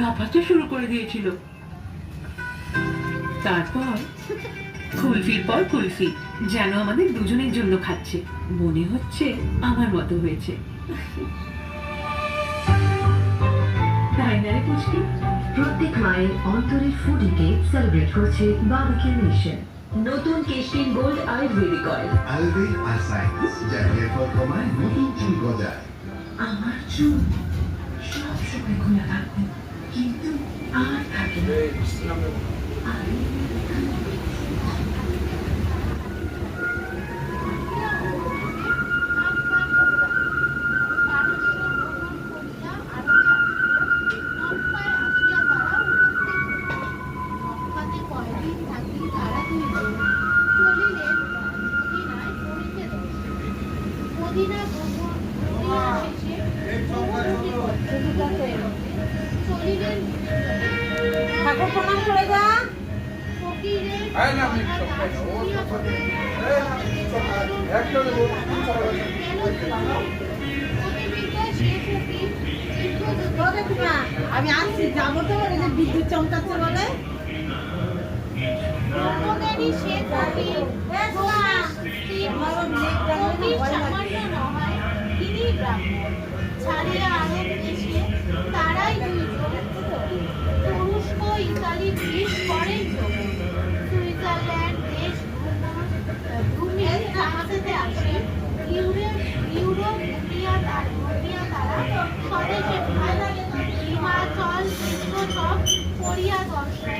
লাফাতে শুরু করে দিয়েছিল। তারপর কুলফির পর কুলফি, যেন আমাদের দুজনের জন্য খাচ্ছে। মনে হচ্ছে আমার মতো হয়েছে, তাই না রে পুচকি? প্রত্যেক মায়ের অন্তরের ফুডিকে সেলিব্রেট করছে বার্বিকিউ নেশন। নতুন কেশকিন গোল্ড আয়ুর্বেদিক অয়েল। আয়ুর্বেদ আর সায়েন্স যা হেয়ার ফল কমায়, নতুন চুল গজায়। আমার চুল সব সময় খোলা থাকবে, কিন্তু আর থাকে না। ঠাকুর প্রণাম করে যা। আমি আসছি, যাবো তো যে বিদ্যুৎ চমকাচ্ছে বলে। তারাই তুরস্ক, ইতালি, গ্রিস করেন সুইজারল্যান্ড দেশ ভূমি জাহাজেতে আসে। ইউরোপ তারা স্বদেশে হিমাচল, সব কোরিয়া দর্শন